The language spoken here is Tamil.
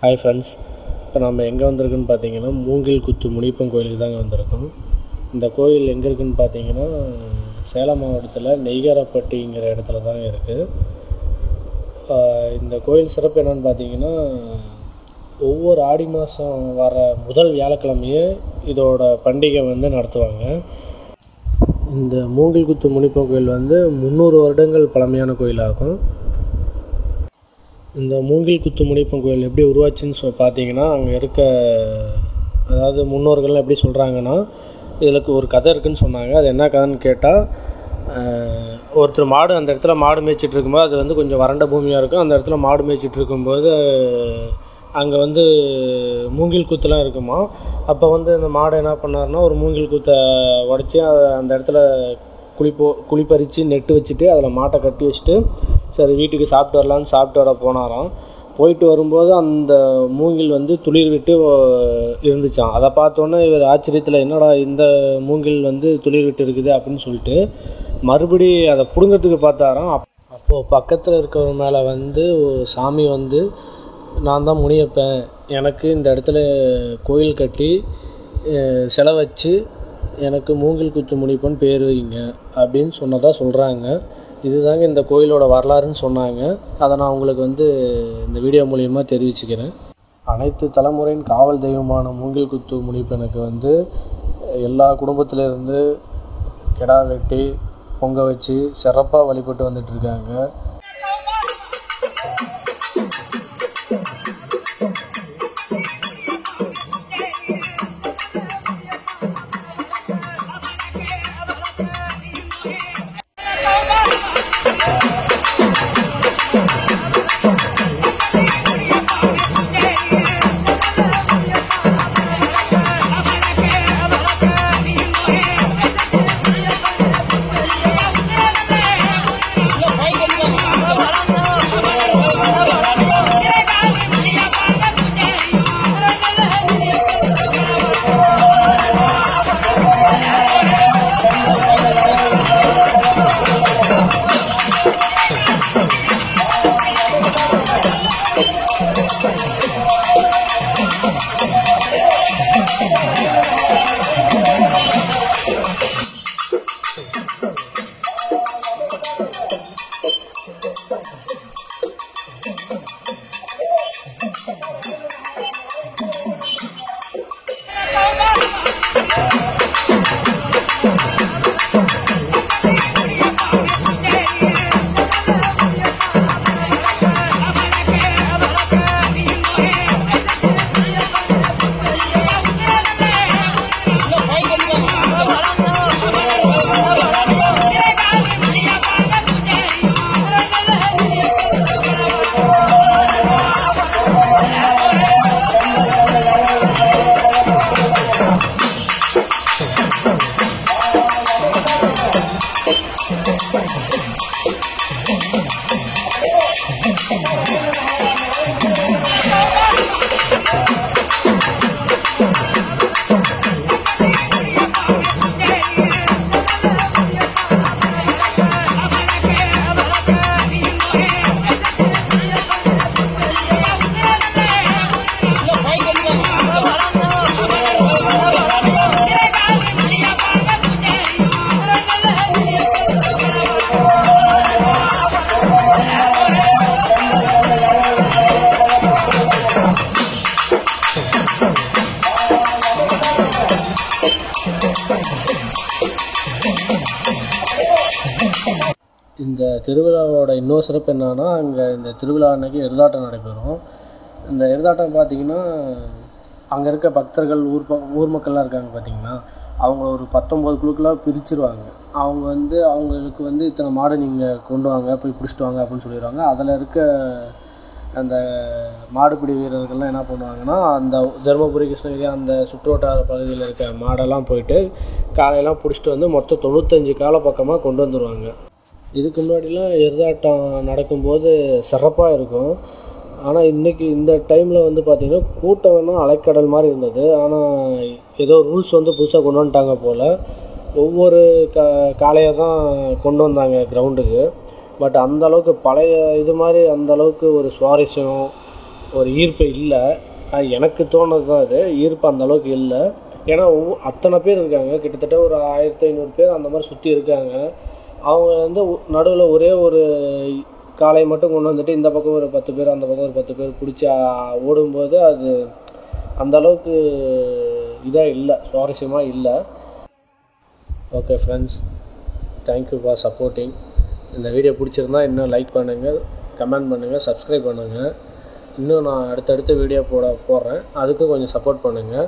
ஹாய் ஃப்ரெண்ட்ஸ், இப்போ நம்ம எங்கே வந்திருக்குன்னு பார்த்தீங்கன்னா மூங்கில் குத்து முனியப்பன் கோயிலுக்கு தாங்க வந்திருக்கோம். இந்த கோயில் எங்கே இருக்குதுன்னு பார்த்தீங்கன்னா சேலம் மாவட்டத்தில் நெய்காரப்பட்டிங்கிற இடத்துல தாங்க இருக்குது. இந்த கோயில் சிறப்பு என்னென்னு பார்த்தீங்கன்னா ஒவ்வொரு ஆடி மாதம் வர முதல் வியாழக்கிழமையே இதோட பண்டிகை நடத்துவாங்க. இந்த மூங்கில் குத்து முனியப்பன் கோயில் 300 வருடங்கள் பழமையான கோயிலாகும். இந்த மூங்கில் குத்து முனியப்பன் கோயில் எப்படி உருவாச்சுன்னு பார்த்தீங்கன்னா அங்கே அதாவது முன்னோர்கள்லாம் எப்படி சொல்கிறாங்கன்னா, இதுக்கு ஒரு கதை இருக்குதுன்னு சொன்னாங்க. அது என்ன கதைன்னு கேட்டால், ஒருத்தர் மாடு அந்த இடத்துல மாடு மேய்ச்சிட்டு இருக்கும்போது அது கொஞ்சம் வறண்ட பூமியாக இருக்கும். அந்த இடத்துல மாடு மேய்ச்சிட்டு இருக்கும்போது அங்கே மூங்கில் குத்துலாம் இருக்குமா. அப்போ இந்த மாடை என்ன பண்ணாருன்னா ஒரு மூங்கில் குத்தை உடச்சி அந்த இடத்துல குழிப்பறித்து நெட்டு வச்சுட்டு அதில் மாட்டை கட்டி வச்சுட்டு சரி வீட்டுக்கு சாப்பிட்டு வரலான்னு சாப்பிட்டு வர போனாராம். போயிட்டு வரும்போது அந்த மூங்கில் துளிர் விட்டு இருந்துச்சான். அதை பார்த்தோன்னே இவர் ஆச்சரியத்தில் என்னடா இந்த மூங்கில் துளிர் விட்டு இருக்குது அப்படின்னு சொல்லிட்டு மறுபடி அதை பிடுங்கிறதுக்கு பார்த்தாராம். அப்போது பக்கத்தில் இருக்கிற மேலே ஒரு சாமி நான் தான் முனியப்பேன், எனக்கு இந்த இடத்துல கோயில் கட்டி சிலை வச்சு எனக்கு மூங்கில் குத்து முனியப்பன் பேர் வைங்க அப்படின்னு சொன்னதாக சொல்கிறாங்க. இதுதாங்க இந்த கோயிலோட வரலாறுன்னு சொன்னாங்க. அதை நான் உங்களுக்கு இந்த வீடியோ மூலிமா தெரிவிச்சுக்கிறேன். அனைத்து தலைமுறையின் காவல் தெய்வமான மூங்கில் குத்து முனியப்பனுக்கு எல்லா குடும்பத்திலேருந்து கிடா வெட்டி பொங்க வச்சு சிறப்பாக வழிபட்டு வந்துட்டுருக்காங்க. இந்த திருவிழாவோட இன்னொரு சிறப்பு என்னன்னா, அங்கே இந்த திருவிழா அன்னைக்கு எருதாட்டம் நடைபெறும். இந்த எருதாட்டம் பார்த்திங்கன்னா அங்கே இருக்க பக்தர்கள் ஊர் மக்கள்லாம் இருக்காங்க பார்த்திங்கன்னா, அவங்க ஒரு 19 குழுக்களாக பிரிச்சுருவாங்க. அவங்க அவங்களுக்கு இத்தனை மாடு நீங்கள் கொண்டு வாங்க போய் பிடிச்சிட்டு வாங்க அப்படின்னு சொல்லிடுவாங்க. அதில் இருக்க அந்த மாடுபிடி வீரர்கள்லாம் என்ன பண்ணுவாங்கன்னா, அந்த தருமபுரி கிருஷ்ணகிரி அந்த சுற்றுவட்டார பகுதியில் இருக்க மாடெல்லாம் போயிட்டு காலையெல்லாம் பிடிச்சிட்டு மொத்தம் 95 காலை பக்கமாக கொண்டு வந்துடுவாங்க. இதுக்கு முன்னாடிலாம் எருதாட்டம் நடக்கும்போது சிறப்பாக இருக்கும். ஆனால் இன்றைக்கி இந்த டைமில் பார்த்திங்கன்னா கூட்டம் அலைக்கடல் மாதிரி இருந்தது. ஆனால் ஏதோ ரூல்ஸ் புதுசாக கொண்டு வந்துட்டாங்க போல். ஒவ்வொரு காளையை தான் கொண்டு வந்தாங்க கிரவுண்டுக்கு. பட் அந்தளவுக்கு பழைய இது மாதிரி அந்தளவுக்கு ஒரு சுவாரஸ்யம் ஒரு ஈர்ப்பு இல்லை. எனக்கு தோணுது தான் அது, ஈர்ப்பு அந்தளவுக்கு இல்லை. ஏன்னா அத்தனை பேர் இருக்காங்க, கிட்டத்தட்ட ஒரு 1500 பேர் அந்த மாதிரி சுற்றி இருக்காங்க. அவங்க வந்து நடுவில் ஒரே ஒரு காளையை மட்டும் கொண்டு வந்துட்டு இந்த பக்கம் ஒரு 10 பேர் அந்த பக்கம் ஒரு 10 பேர் பிடிச்சி ஓடும்போது அது அந்தளவுக்கு இதாக இல்லை, சுவாரஸ்யமாக இல்லை. Okay friends, thank you for supporting. இந்த வீடியோ பிடிச்சிருந்தா இன்னும் லைக் பண்ணுங்கள், கமெண்ட் பண்ணுங்கள், சப்ஸ்கிரைப் பண்ணுங்கள். இன்னும் நான் அடுத்தடுத்த வீடியோ போடுறேன், அதுக்கும் கொஞ்சம் சப்போர்ட் பண்ணுங்கள்.